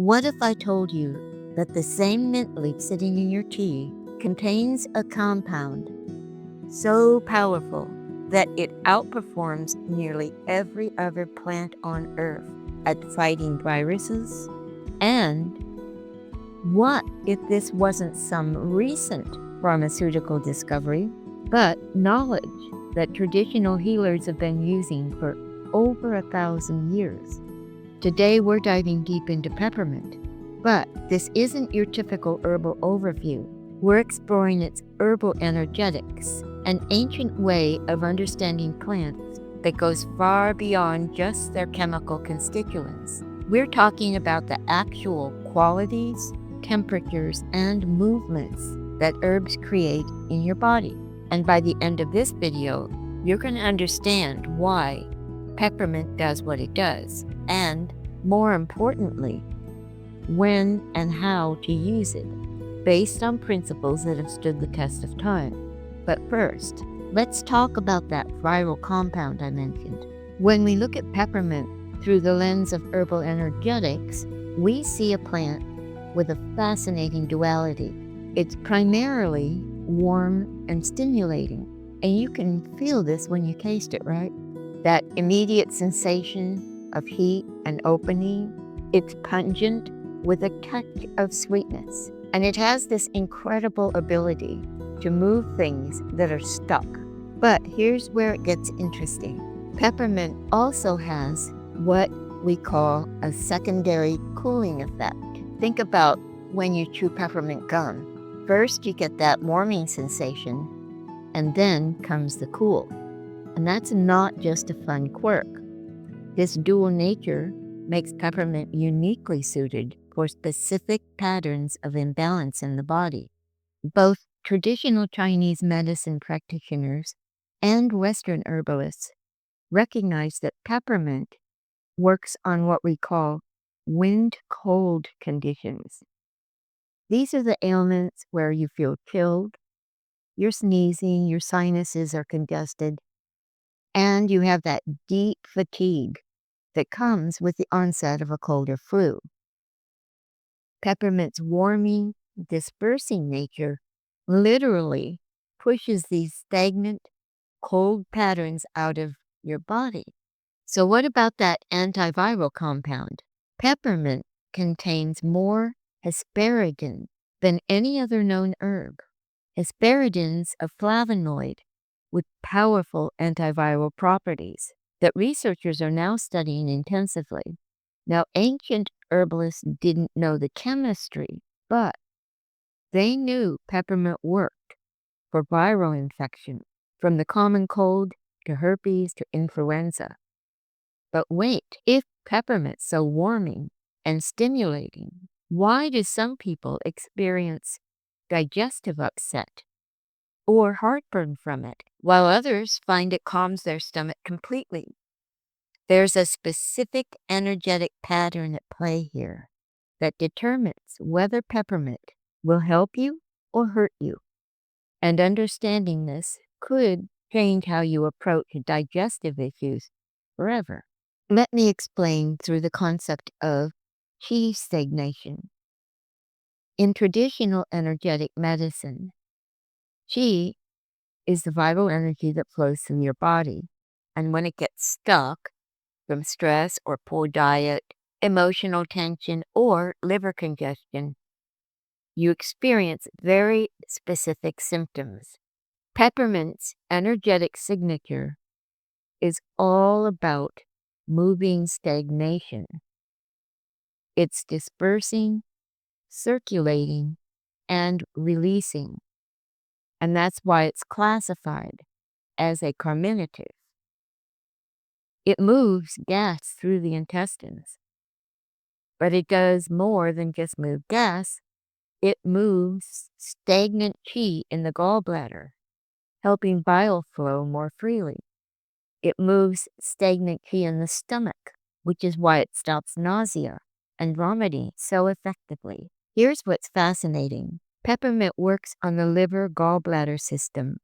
What if I told you that the same mint leaf sitting in your tea contains a compound so powerful that it outperforms nearly every other plant on Earth at fighting viruses? And what if this wasn't some recent pharmaceutical discovery, but knowledge that traditional healers have been using for over 1,000 years? Today we're diving deep into peppermint, but this isn't your typical herbal overview. We're exploring its herbal energetics, an ancient way of understanding plants that goes far beyond just their chemical constituents. We're talking about the actual qualities, temperatures, and movements that herbs create in your body. And by the end of this video, you're going to understand why peppermint does what it does, and more importantly, when and how to use it, based on principles that have stood the test of time. But first, let's talk about that viral compound I mentioned. When we look at peppermint through the lens of herbal energetics, we see a plant with a fascinating duality. It's primarily warm and stimulating, and you can feel this when you taste it, right? That immediate sensation of heat and opening. It's pungent with a touch of sweetness, and it has this incredible ability to move things that are stuck. But here's where it gets interesting. Peppermint also has what we call a secondary cooling effect. Think about when you chew peppermint gum. First, you get that warming sensation, and then comes the cool. And that's not just a fun quirk. This dual nature makes peppermint uniquely suited for specific patterns of imbalance in the body. Both traditional Chinese medicine practitioners and Western herbalists recognize that peppermint works on what we call wind-cold conditions. These are the ailments where you feel chilled, you're sneezing, your sinuses are congested, and you have that deep fatigue that comes with the onset of a cold or flu. Peppermint's warming, dispersing nature literally pushes these stagnant, cold patterns out of your body. So what about that antiviral compound? Peppermint contains more hesperidin than any other known herb. Hesperidin's a flavonoid with powerful antiviral properties that researchers are now studying intensively. Now, ancient herbalists didn't know the chemistry, but they knew peppermint worked for viral infection, from the common cold to herpes to influenza. But wait, if peppermint's so warming and stimulating, why do some people experience digestive upset or heartburn from it, while others find it calms their stomach completely? There's a specific energetic pattern at play here that determines whether peppermint will help you or hurt you. And understanding this could change how you approach digestive issues forever. Let me explain through the concept of Qi Stagnation. In traditional energetic medicine, Qi is the vital energy that flows through your body. And when it gets stuck from stress or poor diet, emotional tension, or liver congestion, you experience very specific symptoms. Peppermint's energetic signature is all about moving stagnation. It's dispersing, circulating, and releasing. And that's why it's classified as a carminative. It moves gas through the intestines. But it does more than just move gas. It moves stagnant qi in the gallbladder, helping bile flow more freely. It moves stagnant qi in the stomach, which is why it stops nausea and vomiting so effectively. Here's what's fascinating. Peppermint works on the liver gallbladder system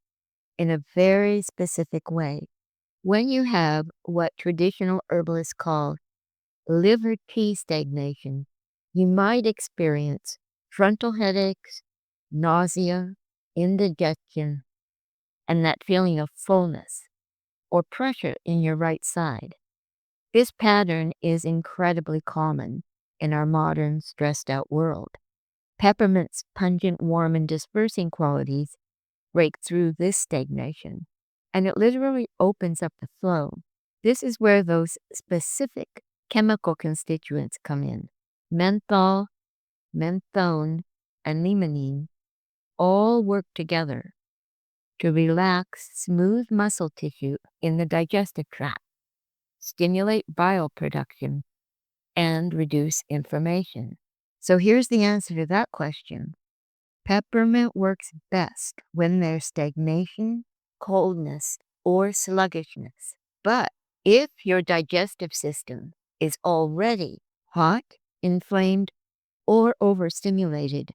in a very specific way. When you have what traditional herbalists call liver qi stagnation, you might experience frontal headaches, nausea, indigestion, and that feeling of fullness or pressure in your right side. This pattern is incredibly common in our modern, stressed out world. Peppermint's pungent, warm, and dispersing qualities break through this stagnation, and it literally opens up the flow. This is where those specific chemical constituents come in. Menthol, menthone, and limonene all work together to relax smooth muscle tissue in the digestive tract, stimulate bile production, and reduce inflammation. So here's the answer to that question. Peppermint works best when there's stagnation, coldness, or sluggishness. But if your digestive system is already hot, inflamed, or overstimulated,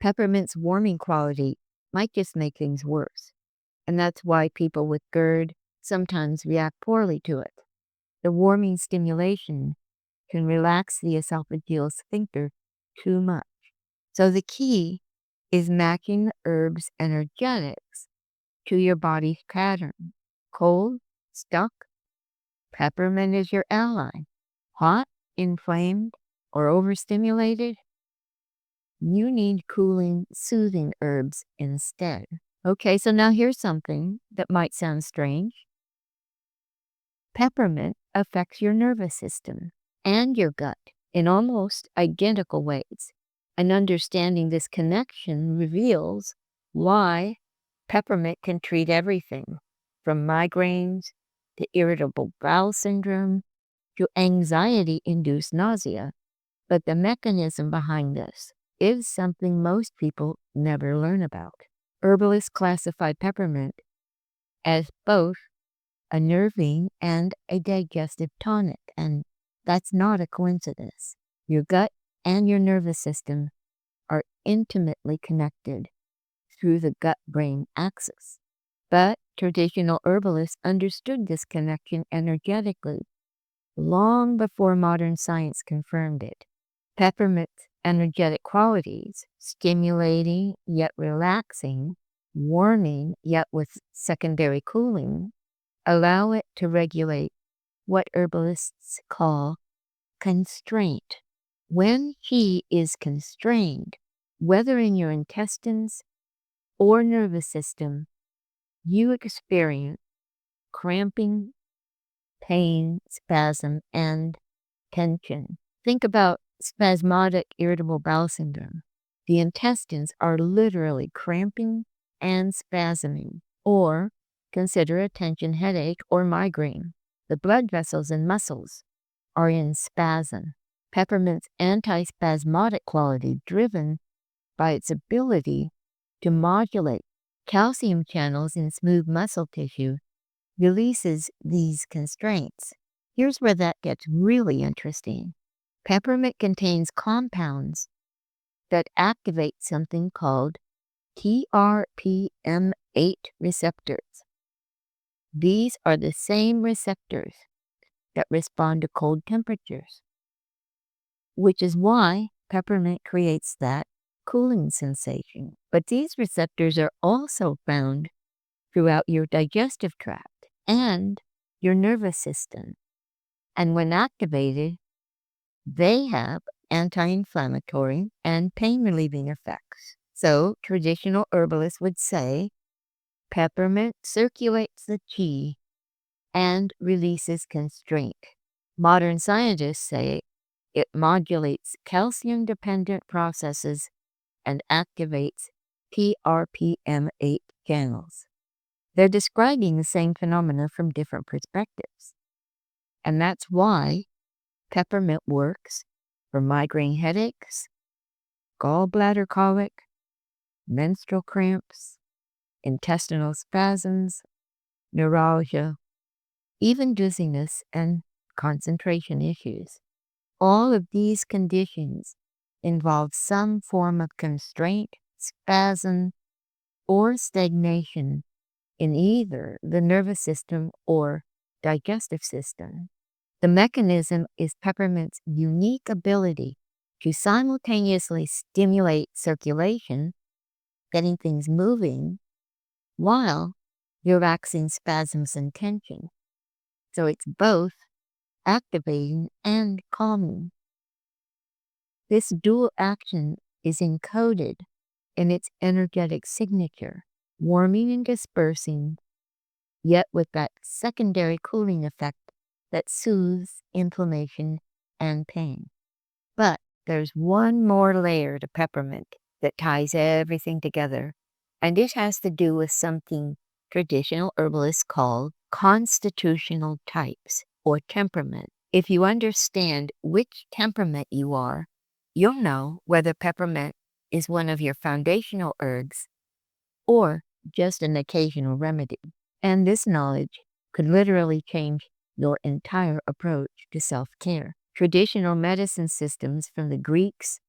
peppermint's warming quality might just make things worse. And that's why people with GERD sometimes react poorly to it. The warming stimulation can relax the esophageal sphincter too much. So the key is matching the herb's energetics to your body's pattern. Cold, stuck, peppermint is your ally. Hot, inflamed, or overstimulated, you need cooling, soothing herbs instead. Okay, so now here's something that might sound strange. Peppermint affects your nervous system and your gut in almost identical ways. And understanding this connection reveals why peppermint can treat everything from migraines to irritable bowel syndrome to anxiety-induced nausea. But the mechanism behind this is something most people never learn about. Herbalists classify peppermint as both a nervine and a digestive tonic, and that's not a coincidence. Your gut and your nervous system are intimately connected through the gut-brain axis. But traditional herbalists understood this connection energetically long before modern science confirmed it. Peppermint's energetic qualities, stimulating yet relaxing, warming yet with secondary cooling, allow it to regulate what herbalists call constraint. When qi is constrained, whether in your intestines or nervous system, you experience cramping, pain, spasm, and tension. Think about spasmodic irritable bowel syndrome. The intestines are literally cramping and spasming. Or consider a tension headache or migraine. The blood vessels and muscles are in spasm. Peppermint's antispasmodic quality, driven by its ability to modulate calcium channels in smooth muscle tissue, releases these constraints. Here's where that gets really interesting. Peppermint contains compounds that activate something called TRPM8 receptors. These are the same receptors that respond to cold temperatures, which is why peppermint creates that cooling sensation. But these receptors are also found throughout your digestive tract and your nervous system. And when activated, they have anti-inflammatory and pain-relieving effects. So traditional herbalists would say peppermint circulates the qi and releases constraint. Modern scientists say it modulates calcium-dependent processes and activates TRPM8 channels. They're describing the same phenomena from different perspectives. And that's why peppermint works for migraine headaches, gallbladder colic, menstrual cramps, intestinal spasms, neuralgia, even dizziness and concentration issues. All of these conditions involve some form of constraint, spasm, or stagnation in either the nervous system or digestive system. The mechanism is peppermint's unique ability to simultaneously stimulate circulation, getting things moving, while relaxing spasms and tension. So it's both activating and calming. This dual action is encoded in its energetic signature, warming and dispersing, yet with that secondary cooling effect that soothes inflammation and pain. But there's one more layer to peppermint that ties everything together, and it has to do with something traditional herbalists call constitutional types or temperament. If you understand which temperament you are, you'll know whether peppermint is one of your foundational herbs or just an occasional remedy. And this knowledge could literally change your entire approach to self-care. Traditional medicine systems, from the Greeks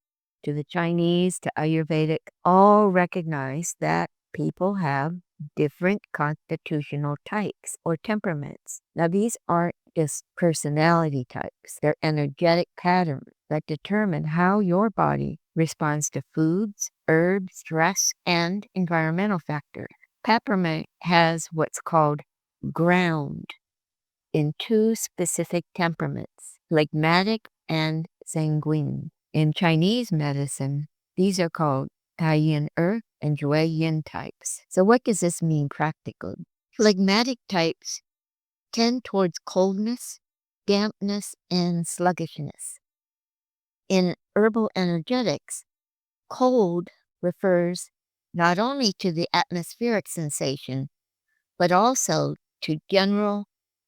to the Chinese to Ayurvedic, all recognize that people have different constitutional types or temperaments. Now, these aren't just personality types, they're energetic patterns that determine how your body responds to foods, herbs, stress, and environmental factors. Peppermint has what's called ground in two specific temperaments, phlegmatic and sanguine. In Chinese medicine, these are called Tai-yin earth and Jue-yin types. So what does this mean practically? Phlegmatic types tend towards coldness, dampness, and sluggishness. In herbal energetics, cold refers not only to the atmospheric sensation, but also to general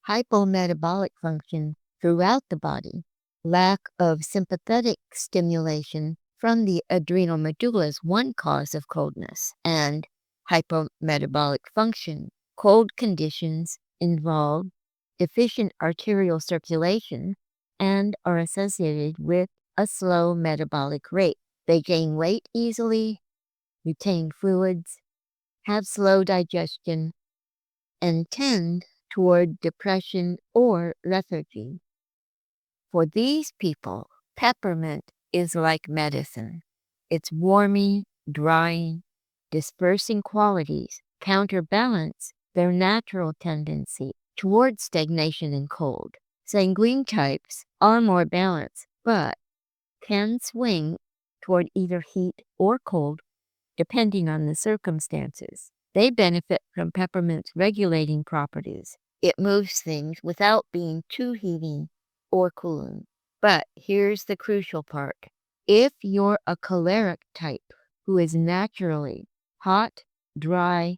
hypometabolic function throughout the body. Lack of sympathetic stimulation from the adrenal medulla is one cause of coldness and hypometabolic function. Cold conditions involve deficient arterial circulation and are associated with a slow metabolic rate. They gain weight easily, retain fluids, have slow digestion, and tend toward depression or lethargy. For these people, peppermint is like medicine. Its warming, drying, dispersing qualities counterbalance their natural tendency toward stagnation and cold. Sanguine types are more balanced, but can swing toward either heat or cold depending on the circumstances. They benefit from peppermint's regulating properties. It moves things without being too heating or cooling. But here's the crucial part. If you're a choleric type who is naturally hot, dry,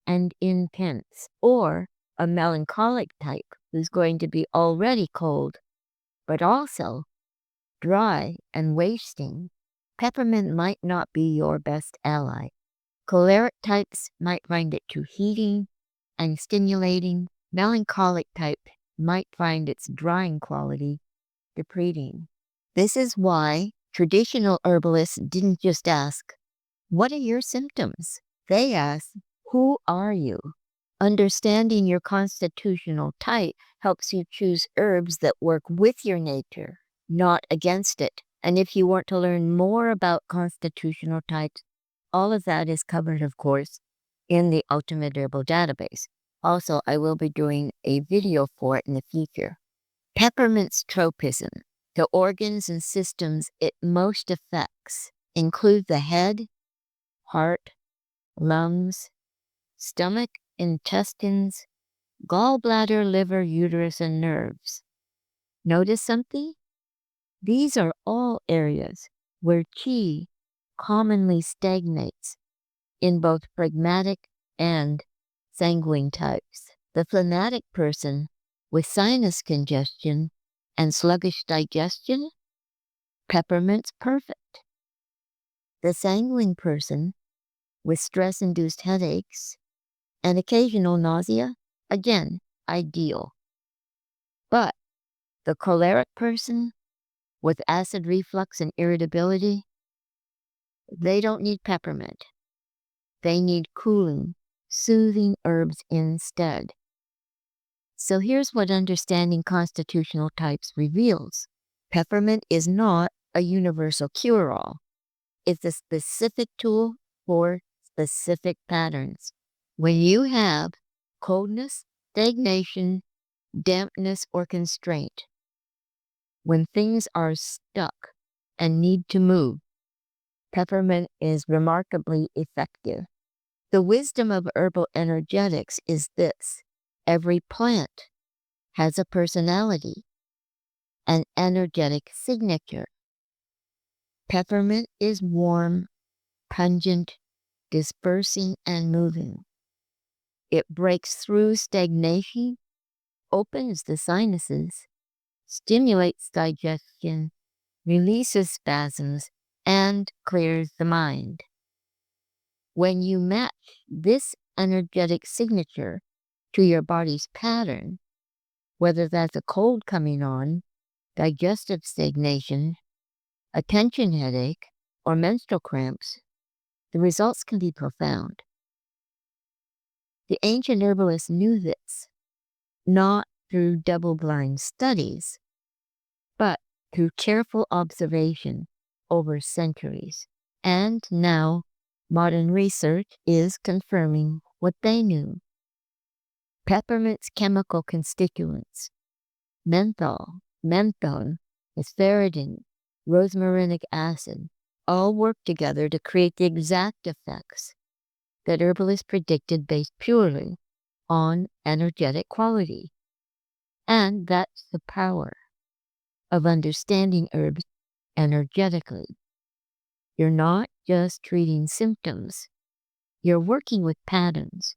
and intense, or a melancholic type who's going to be already cold, but also dry and wasting, peppermint might not be your best ally. Choleric types might find it too heating and stimulating. Melancholic type might find its drying quality depleting. This is why traditional herbalists didn't just ask, "What are your symptoms?" They asked, "Who are you?" Understanding your constitutional type helps you choose herbs that work with your nature, not against it. And if you want to learn more about constitutional types, all of that is covered, of course, in the Ultimate Herbal Database. Also, I will be doing a video for it in the future. Peppermint's tropism, the organs and systems it most affects, include the head, heart, lungs, stomach, intestines, gallbladder, liver, uterus, and nerves. Notice something? These are all areas where Qi commonly stagnates in both phlegmatic and sanguine types. The phlegmatic person with sinus congestion and sluggish digestion, peppermint's perfect. The sanguine person with stress-induced headaches and occasional nausea, again, ideal. But the choleric person with acid reflux and irritability, they don't need peppermint. They need cooling, soothing herbs instead. So here's what understanding constitutional types reveals. Peppermint is not a universal cure-all. It's a specific tool for specific patterns. When you have coldness, stagnation, dampness, or constraint, when things are stuck and need to move, peppermint is remarkably effective. The wisdom of herbal energetics is this: every plant has a personality, an energetic signature. Peppermint is warm, pungent, dispersing, and moving. It breaks through stagnation, opens the sinuses, stimulates digestion, releases spasms, and clears the mind. When you match this energetic signature to your body's pattern, whether that's a cold coming on, digestive stagnation, a tension headache, or menstrual cramps, the results can be profound. The ancient herbalists knew this, not through double-blind studies, but through careful observation over centuries. And now, modern research is confirming what they knew. Peppermint's chemical constituents, menthol, menthone, hesperidin, rosmarinic acid, all work together to create the exact effects that herbalists predicted based purely on energetic quality. And that's the power of understanding herbs energetically. You're not just treating symptoms. You're working with patterns,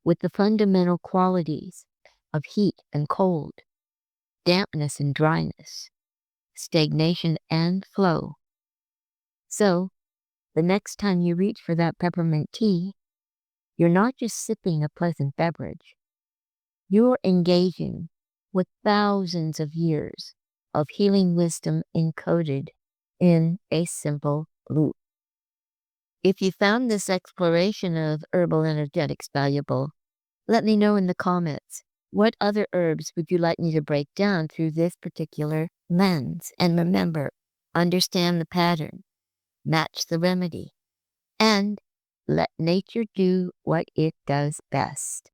with the fundamental qualities of heat and cold, dampness and dryness, stagnation and flow. So, the next time you reach for that peppermint tea, you're not just sipping a pleasant beverage. You're engaging with thousands of years of healing wisdom encoded in a simple loop. If you found this exploration of herbal energetics valuable, let me know in the comments. What other herbs would you like me to break down through this particular lens? And remember, understand the pattern, match the remedy, and let nature do what it does best.